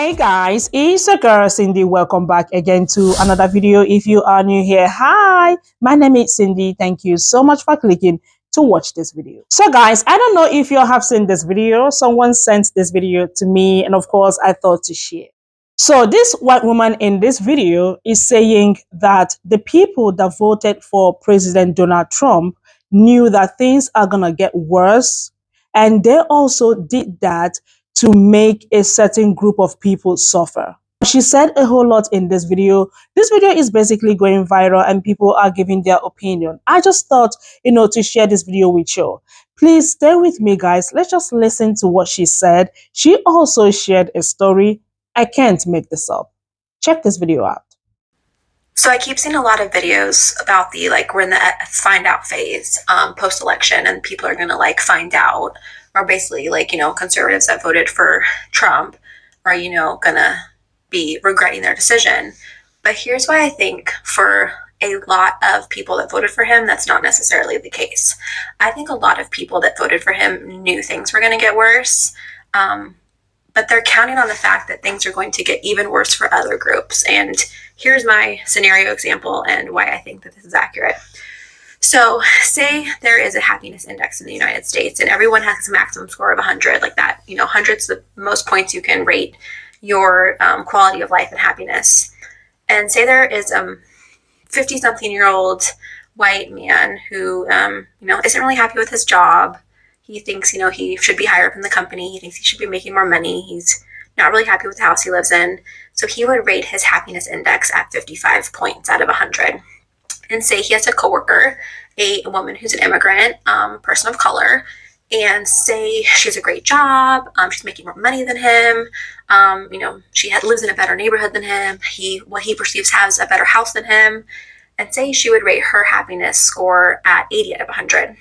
Hey guys, it's your girl Cindy. Welcome back again to another video. If you are new here, hi, my name is Cindy. Thank you so much for clicking to watch this video. So guys, I don't know if you have seen this video. Someone sent this video to me, and of course I thought to share. So this white woman in this video is saying that the people that voted for President Donald Trump knew that things are gonna get worse, and they also did that to make a certain group of people suffer. She said a whole lot in this video. This video is basically going viral and people are giving their opinion. I just thought, to share this video with you. Please stay with me, guys. Let's just listen to what she said. She also shared a story. I can't make this up. Check this video out. So I keep seeing a lot of videos about we're in the find out phase post-election, and people are going to find out, or basically conservatives that voted for Trump are, going to be regretting their decision. But here's why I think for a lot of people that voted for him, that's not necessarily the case. I think a lot of people that voted for him knew things were going to get worse. But they're counting on the fact that things are going to get even worse for other groups. And here's my scenario example and why I think that this is accurate. So say there is a happiness index in the United States and everyone has a maximum score of 100, like that, 100's the most points you can rate your quality of life and happiness. And say there is a 50-something-year-old white man who, isn't really happy with his job. He thinks, he should be higher up in the company. He thinks he should be making more money. He's not really happy with the house he lives in. So he would rate his happiness index at 55 points out of 100. And say he has a coworker, a woman who's an immigrant, person of color, and say she has a great job. She's making more money than him. She lives in a better neighborhood than him. What he perceives has a better house than him. And say she would rate her happiness score at 80 out of 100.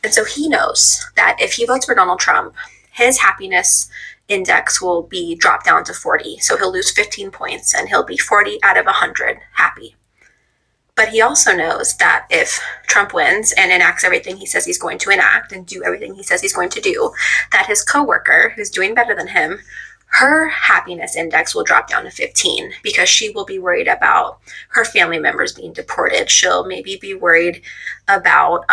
And so he knows that if he votes for Donald Trump, his happiness index will be dropped down to 40. So he'll lose 15 points and he'll be 40 out of 100 happy. But he also knows that if Trump wins and enacts everything he says he's going to enact and do everything he says he's going to do, that his coworker, who's doing better than him, her happiness index will drop down to 15 because she will be worried about her family members being deported. She'll maybe be worried about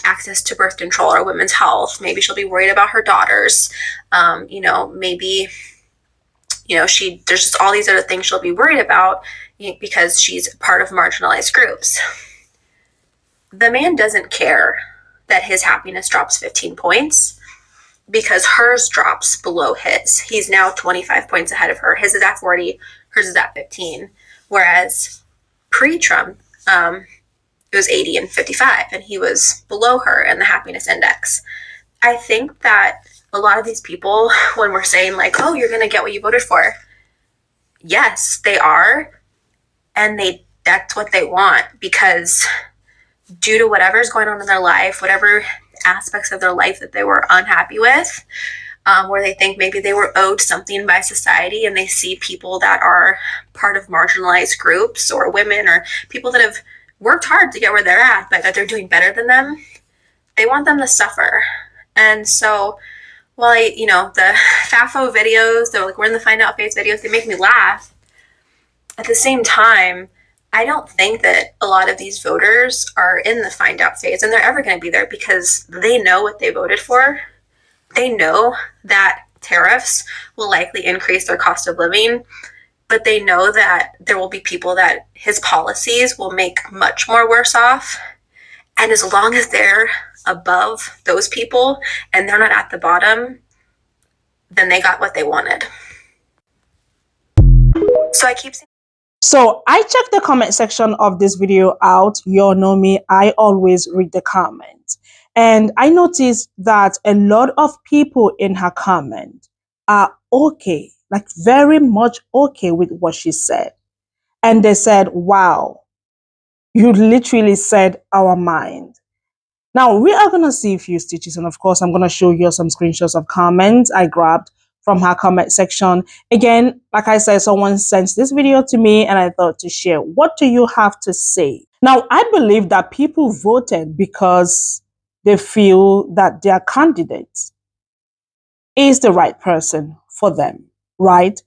access to birth control or women's health. Maybe she'll be worried about her daughters. Maybe, there's just all these other things she'll be worried about because she's part of marginalized groups. The man doesn't care that his happiness drops 15 points because hers drops below his. He's now 25 points ahead of her. His is at 40, hers is at 15. Whereas pre-Trump, it was 80 and 55, and he was below her in the happiness index. I think that a lot of these people, when we're saying oh, you're going to get what you voted for, yes, they are. And that's what they want, because due to whatever's going on in their life, whatever aspects of their life that they were unhappy with, where they think maybe they were owed something by society, and they see people that are part of marginalized groups or women or people that have worked hard to get where they're at, but that they're doing better than them, they want them to suffer. And so while the FAFO videos, they're we're in the find out phase videos, they make me laugh. At the same time, I don't think that a lot of these voters are in the find out phase, and they're ever going to be there because they know what they voted for. They know that tariffs will likely increase their cost of living, but they know that there will be people that his policies will make much more worse off. And as long as they're above those people and they're not at the bottom, then they got what they wanted. So So I checked the comment section of this video out. You all know me, I always read the comments. And I noticed that a lot of people in her comment are okay, very much okay with what she said. And they said, wow, you literally said our mind. Now we are going to see a few stitches, and of course I'm going to show you some screenshots of comments I grabbed from her comment section. Again, like I said, someone sent this video to me and I thought to share. What do you have to say? Now, I believe that people voted because they feel that their candidate is the right person for them. right?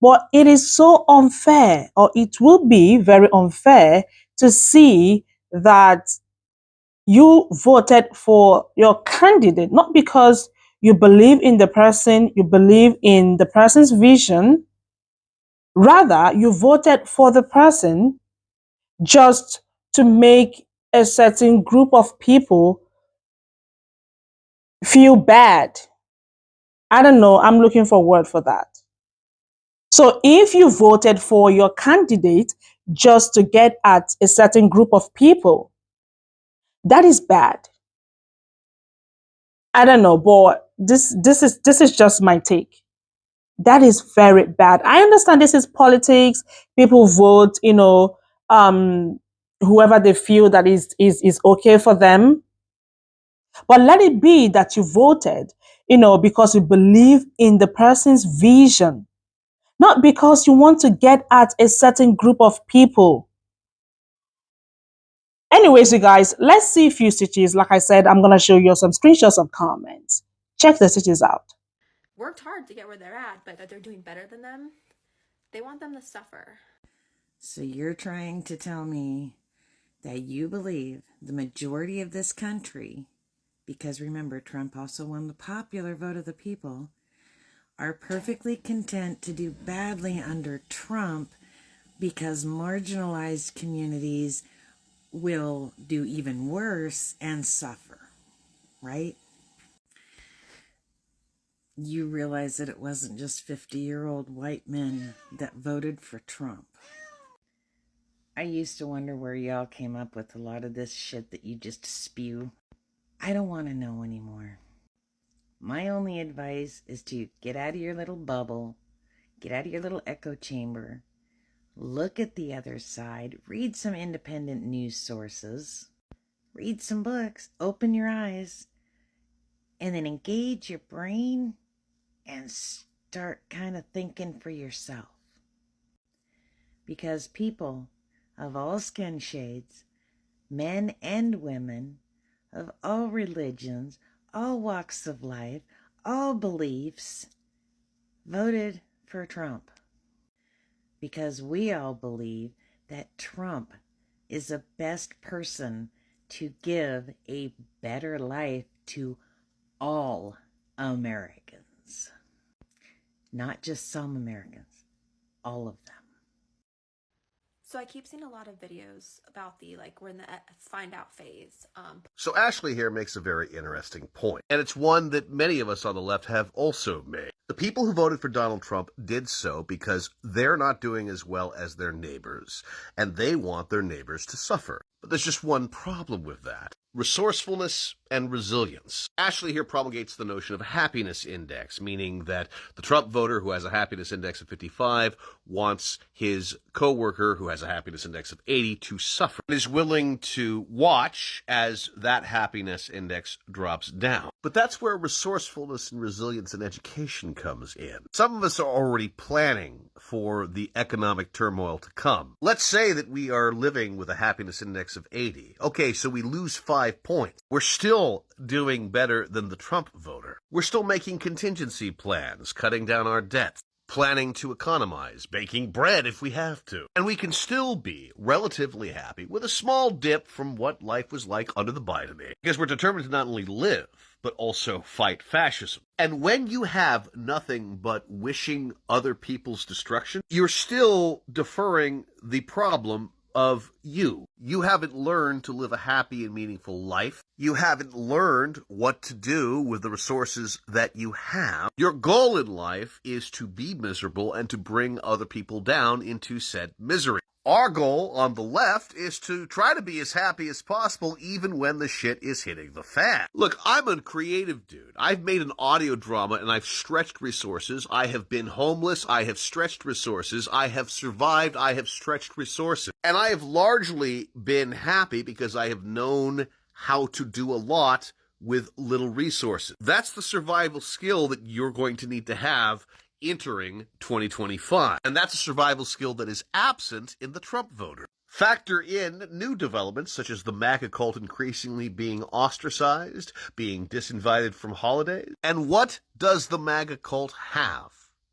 But it is so unfair, or it will be very unfair to see that you voted for your candidate, not because you believe in the person, you believe in the person's vision. Rather, you voted for the person just to make a certain group of people feel bad. I don't know. I'm looking for a word for that. So if you voted for your candidate just to get at a certain group of people, that is bad. I don't know, but this is just my take. That is very bad. I understand this is politics. People vote, whoever they feel that is okay for them. But let it be that you voted, because you believe in the person's vision, not because you want to get at a certain group of people. Anyways, you guys, let's see a few stitches. Like I said, I'm going to show you some screenshots of comments. Check the stitches out. Worked hard to get where they're at, but that they're doing better than them. They want them to suffer. So you're trying to tell me that you believe the majority of this country, because remember, Trump also won the popular vote of the people, are perfectly content to do badly under Trump because marginalized communities will do even worse and suffer, right? You realize that it wasn't just 50-year-old white men that voted for Trump. I used to wonder where y'all came up with a lot of this shit that you just spew. I don't want to know anymore. My only advice is to get out of your little bubble, get out of your little echo chamber, look at the other side, read some independent news sources, read some books, open your eyes, and then engage your brain and start kind of thinking for yourself. Because people of all skin shades, men and women, of all religions, all walks of life, all beliefs, voted for Trump. Because we all believe that Trump is the best person to give a better life to all Americans. Not just some Americans, all of them. So I keep seeing a lot of videos about we're in the find out phase. So Ashley here makes a very interesting point, and it's one that many of us on the left have also made. The people who voted for Donald Trump did so because they're not doing as well as their neighbors, and they want their neighbors to suffer. But there's just one problem with that: resourcefulness and resilience. Ashley here promulgates the notion of a happiness index, meaning that the Trump voter who has a happiness index of 55 wants his coworker who has a happiness index of 80 to suffer, and is willing to watch as that happiness index drops down. But that's where resourcefulness and resilience in education comes in. Some of us are already planning for the economic turmoil to come. Let's say that we are living with a happiness index of 80. Okay, so we lose 5 points. We're still doing better than the Trump voter. We're still making contingency plans, cutting down our debts, planning to economize, baking bread if we have to. And we can still be relatively happy with a small dip from what life was like under the Biden age. Because we're determined to not only live, but also fight fascism. And when you have nothing but wishing other people's destruction, you're still deferring the problem of you. You haven't learned to live a happy and meaningful life. You haven't learned what to do with the resources that you have. Your goal in life is to be miserable and to bring other people down into said misery. Our goal on the left is to try to be as happy as possible even when the shit is hitting the fan. Look, I'm a creative dude. I've made an audio drama and I've stretched resources. I have been homeless. I have stretched resources. I have survived. I have stretched resources. And I have largely been happy because I have known how to do a lot with little resources. That's the survival skill that you're going to need to have entering 2025. And that's a survival skill that is absent in the Trump voter. Factor in new developments such as the MAGA cult increasingly being ostracized, being disinvited from holidays. And what does the MAGA cult have?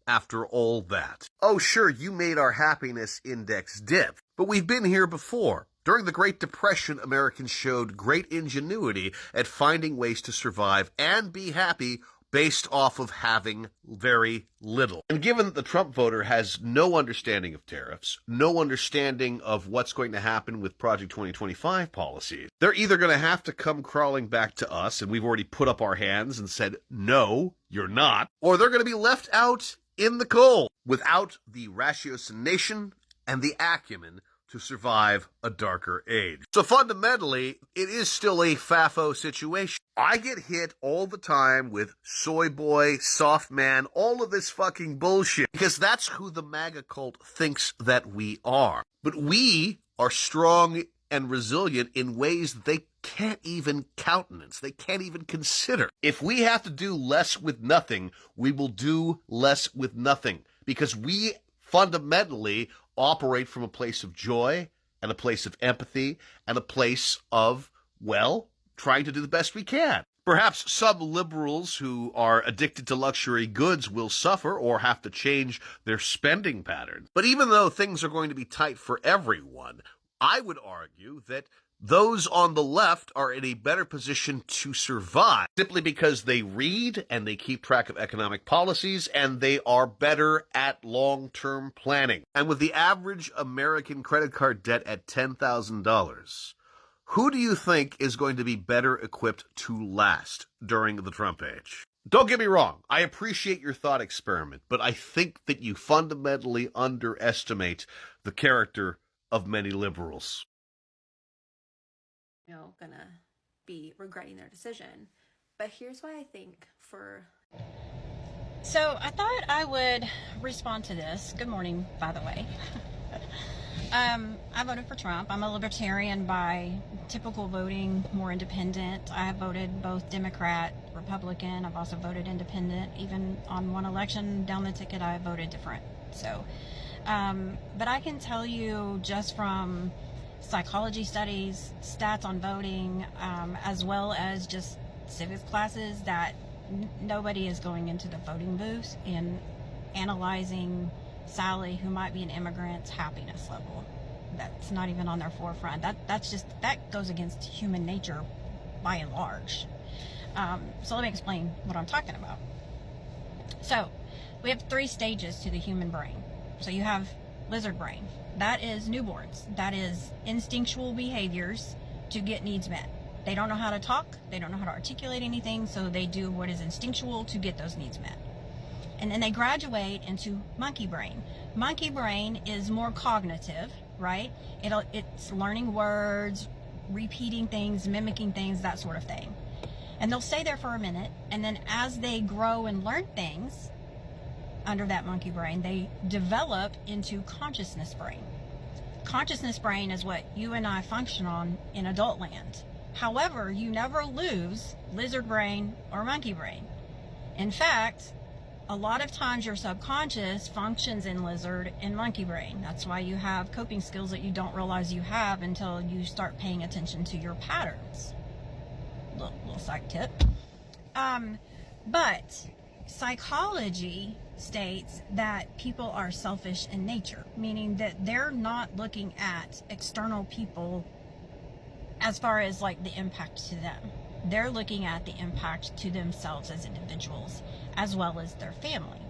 after all that. Oh, sure, you made our happiness index dip, but we've been here before. During the Great Depression, Americans showed great ingenuity at finding ways to survive and be happy based off of having very little. And given that the Trump voter has no understanding of tariffs, no understanding of what's going to happen with Project 2025 policies, they're either going to have to come crawling back to us, and we've already put up our hands and said, no, you're not, or they're going to be left out in the cold without the ratiocination and the acumen to survive a darker age. So fundamentally, it is still a FAFO situation. I get hit all the time with soy boy, soft man, all of this fucking bullshit, because that's who the MAGA cult thinks that we are. But we are strong and resilient in ways that they can't even countenance, they can't even consider. If we have to do less with nothing, we will do less with nothing, because we fundamentally operate from a place of joy and a place of empathy and a place of, well, trying to do the best we can. Perhaps some liberals who are addicted to luxury goods will suffer or have to change their spending patterns. But even though things are going to be tight for everyone, I would argue that those on the left are in a better position to survive simply because they read and they keep track of economic policies and they are better at long-term planning. And with the average American credit card debt at $10,000, who do you think is going to be better equipped to last during the Trump age? Don't get me wrong, I appreciate your thought experiment, but I think that you fundamentally underestimate the character of many liberals. Gonna be regretting their decision. But here's why I think So I thought I would respond to this. Good morning, by the way. I voted for Trump. I'm a libertarian by typical voting, more independent. I have voted both Democrat, Republican. I've also voted independent. Even on one election down the ticket, I voted different. So, but I can tell you just from psychology studies, stats on voting, as well as just civics classes, that nobody is going into the voting booth and analyzing Sally, who might be an immigrant's happiness level. That's not even on their forefront. That goes against human nature by and large. So let me explain what I'm talking about. So we have 3 stages to the human brain. So you have lizard brain. That is newborns. That is instinctual behaviors to get needs met. They don't know how to talk. They don't know how to articulate anything. So they do what is instinctual to get those needs met. And then they graduate into monkey brain. Monkey brain is more cognitive, right? It's learning words, repeating things, mimicking things, that sort of thing. And they'll stay there for a minute. And then as they grow and learn things under that monkey brain, they develop into consciousness brain. Consciousness brain is what you and I function on in adult land. However, you never lose lizard brain or monkey brain. In fact, a lot of times your subconscious functions in lizard and monkey brain. That's why you have coping skills that you don't realize you have until you start paying attention to your patterns. Little side tip. But psychology states that people are selfish in nature, meaning that they're not looking at external people as far as like the impact to them. They're looking at the impact to themselves as individuals as well as their family.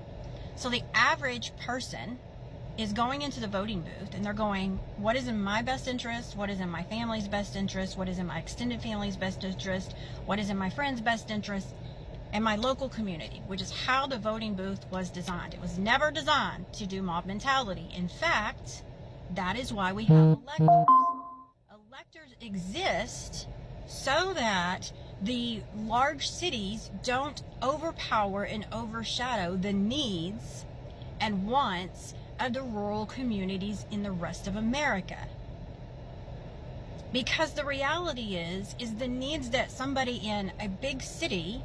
So the average person is going into the voting booth and they're going, what is in my best interest? What is in my family's best interest? What is in my extended family's best interest? What is in my friend's best interest? And my local community, which is how the voting booth was designed. It was never designed to do mob mentality. In fact, that is why we have electors. Electors exist so that the large cities don't overpower and overshadow the needs and wants of the rural communities in the rest of America. Because the reality is the needs that somebody in a big city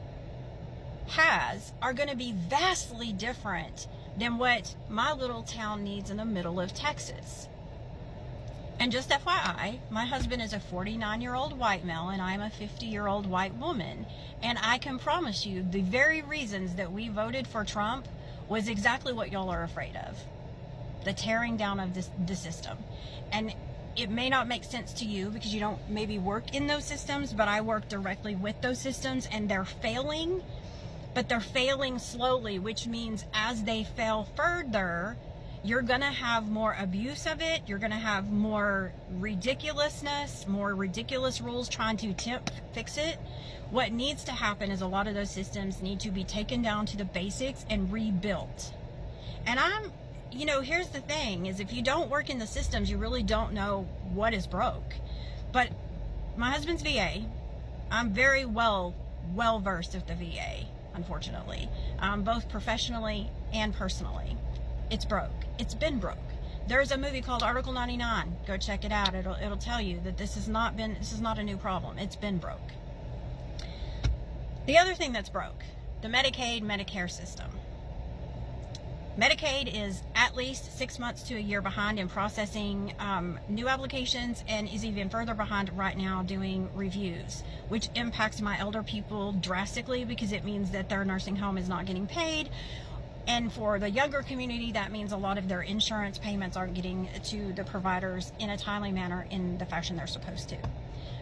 has are going to be vastly different than what my little town needs in the middle of Texas. And just FYI, my husband is a 49-year-old white male and I'm a 50-year-old white woman. And I can promise you the very reasons that we voted for Trump was exactly what y'all are afraid of. The tearing down of the system. And it may not make sense to you because you don't maybe work in those systems, but I work directly with those systems, and they're failing, but they're failing slowly, which means as they fail further, you're going to have more abuse of it. You're going to have more ridiculousness, more ridiculous rules trying to fix it. What needs to happen is a lot of those systems need to be taken down to the basics and rebuilt. And here's the thing, is if you don't work in the systems, you really don't know what is broke. But my husband's VA, I'm very well versed with the VA, unfortunately, both professionally and personally. It's broke. It's been broke. There's a movie called Article 99. Go check it out. It'll tell you that this is not a new problem. It's been broke. The other thing that's broke, the Medicaid, Medicare system. Medicaid is at least 6 months to a year behind in processing new applications, and is even further behind right now doing reviews, which impacts my elder people drastically because it means that their nursing home is not getting paid. And for the younger community, that means a lot of their insurance payments aren't getting to the providers in a timely manner in the fashion they're supposed to.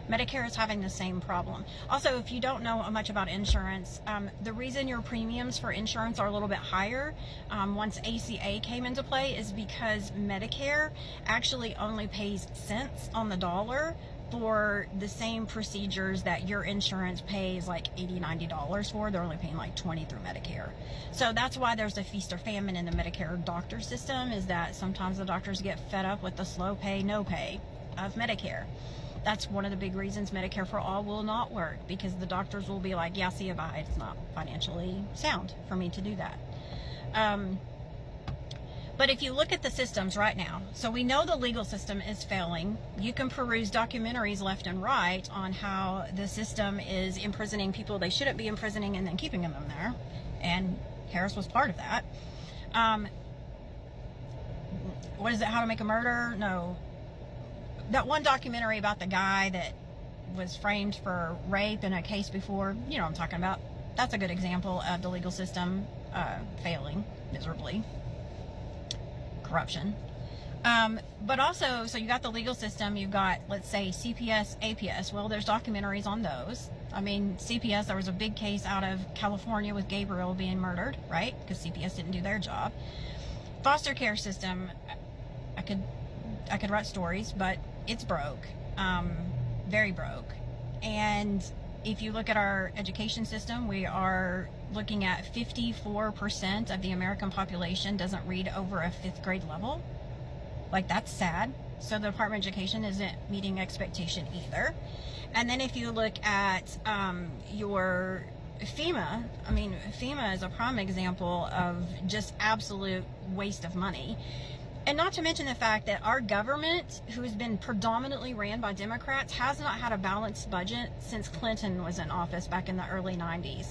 Medicare is having the same problem. Also, if you don't know much about insurance, the reason your premiums for insurance are a little bit higher once ACA came into play is because Medicare actually only pays cents on the dollar for the same procedures that your insurance pays like $80, $90 for. They're only paying like $20 through Medicare. So that's why there's a feast or famine in the Medicare doctor system, is that sometimes the doctors get fed up with the slow pay, no pay of Medicare. That's one of the big reasons Medicare for All will not work, because the doctors will be like, yeah, see you, bye. It's not financially sound for me to do that. But if you look at the systems right now, so we know the legal system is failing. You can peruse documentaries left and right on how the system is imprisoning people they shouldn't be imprisoning and then keeping them there. And Harris was part of that. What is it? How to Make a Murder? No. That one documentary about the guy that was framed for rape in a case before, you know what I'm talking about. That's a good example of the legal system failing miserably. Corruption. But also, so you got the legal system, you've got, let's say, CPS, APS. Well, there's documentaries on those. I mean, CPS, there was a big case out of California with Gabriel being murdered, right? Because CPS didn't do their job. Foster care system, I could write stories, but it's broke, very broke. And if you look at our education system, we are looking at 54% of the American population doesn't read over a 5th grade level. Like, that's sad. So the Department of Education isn't meeting expectation either. And then if you look at your FEMA, I mean, FEMA is a prime example of just absolute waste of money. And not to mention the fact that our government, who has been predominantly ran by Democrats, has not had a balanced budget since Clinton was in office back in the early 90s.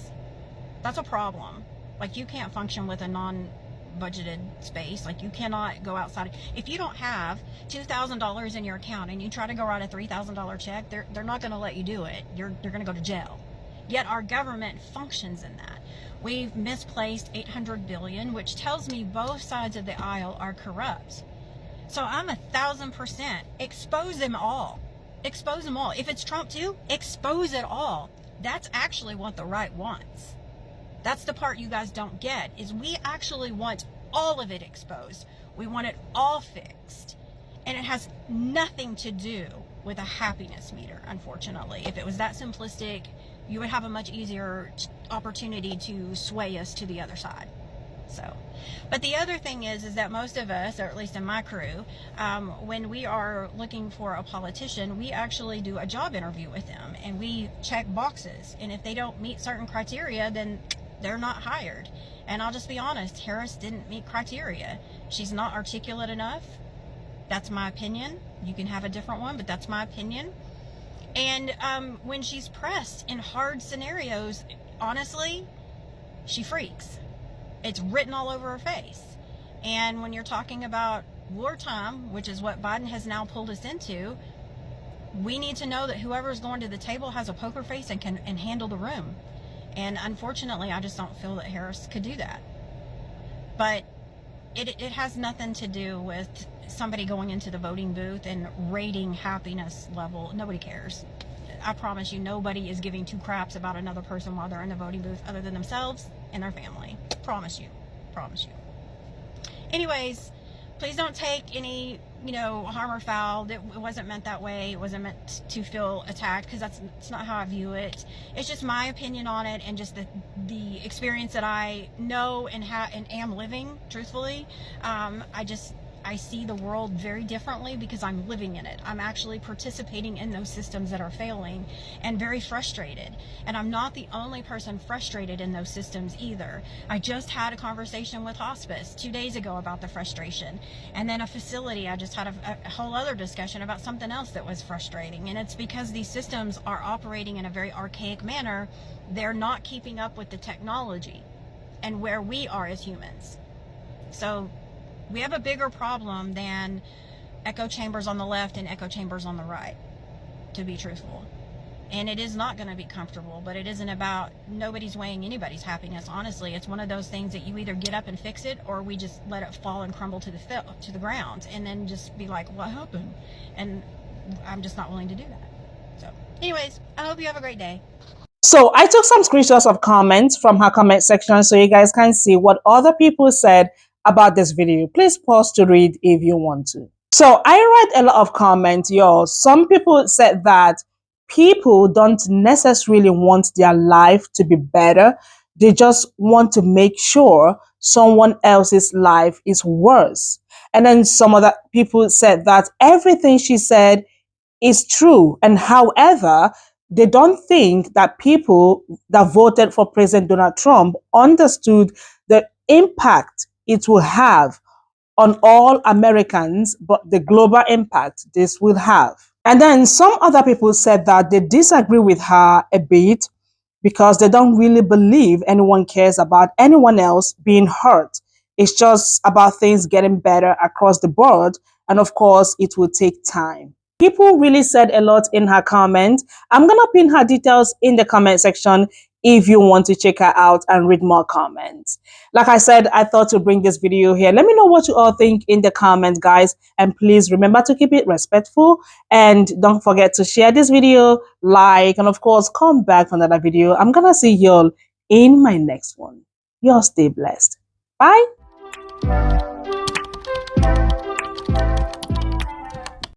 That's a problem. Like, you can't function with a non-budgeted space. Like, you cannot go outside. If you don't have $2,000 in your account and you try to go write a $3,000 check, they're not going to let you do it. You're going to go to jail. Yet our government functions in that. We've misplaced $800 billion, which tells me both sides of the aisle are corrupt. So I'm 1,000%. Expose them all. Expose them all. If it's Trump too, expose it all. That's actually what the right wants. That's the part you guys don't get, is we actually want all of it exposed. We want it all fixed. And it has nothing to do with a happiness meter, unfortunately. If it was that simplistic, you would have a much easier opportunity to sway us to the other side. So, but the other thing is that most of us, or at least in my crew, when we are looking for a politician, we actually do a job interview with them, and we check boxes. And if they don't meet certain criteria, then they're not hired. And I'll just be honest, Harris didn't meet criteria. She's not articulate enough. That's my opinion. You can have a different one, but that's my opinion. And when she's pressed in hard scenarios, honestly, she freaks. It's written all over her face. And when you're talking about wartime, which is what Biden has now pulled us into, we need to know that whoever's going to the table has a poker face and can handle the room. And unfortunately, I just don't feel that Harris could do that. But it has nothing to do with somebody going into the voting booth and rating happiness level. Nobody cares. I promise you, nobody is giving two craps about another person while they're in the voting booth other than themselves and their family. Promise you. Promise you. Anyways, please don't take any, harm or foul. It wasn't meant that way. It wasn't meant to feel attacked, because that's not how I view it. It's just my opinion on it, and just the experience that I know and am living, truthfully. I see the world very differently because I'm living in it. I'm actually participating in those systems that are failing, and very frustrated. And I'm not the only person frustrated in those systems either. I just had a conversation with hospice 2 days ago about the frustration. And then a facility, I just had a whole other discussion about something else that was frustrating. And it's because these systems are operating in a very archaic manner. They're not keeping up with the technology and where we are as humans. So we have a bigger problem than echo chambers on the left and echo chambers on the right, to be truthful. And it is not going to be comfortable, but it isn't about, nobody's weighing anybody's happiness, honestly. It's one of those things that you either get up and fix it, or we just let it fall and crumble to the ground, and then just be like, what happened? And I'm just not willing to do that. So anyways, I hope you have a great day. So I took some screenshots of comments from her comment section so you guys can see what other people said about this video. Please pause to read if you want to. So I read a lot of comments, y'all. Some people said that people don't necessarily want their life to be better. They just want to make sure someone else's life is worse. And then some other people said that everything she said is true. And however, they don't think that people that voted for President Donald Trump understood the impact it will have on all Americans, but the global impact this will have. And then some other people said that they disagree with her a bit because they don't really believe anyone cares about anyone else being hurt. It's just about things getting better across the board. And of course, it will take time. People really said a lot in her comment. I'm going to pin her details in the comment section if you want to check her out and read more comments. Like I said, I thought to bring this video here. Let me know what you all think in the comments, guys. And please remember to keep it respectful. And don't forget to share this video, like, and of course, come back for another video. I'm going to see y'all in my next one. Y'all stay blessed. Bye.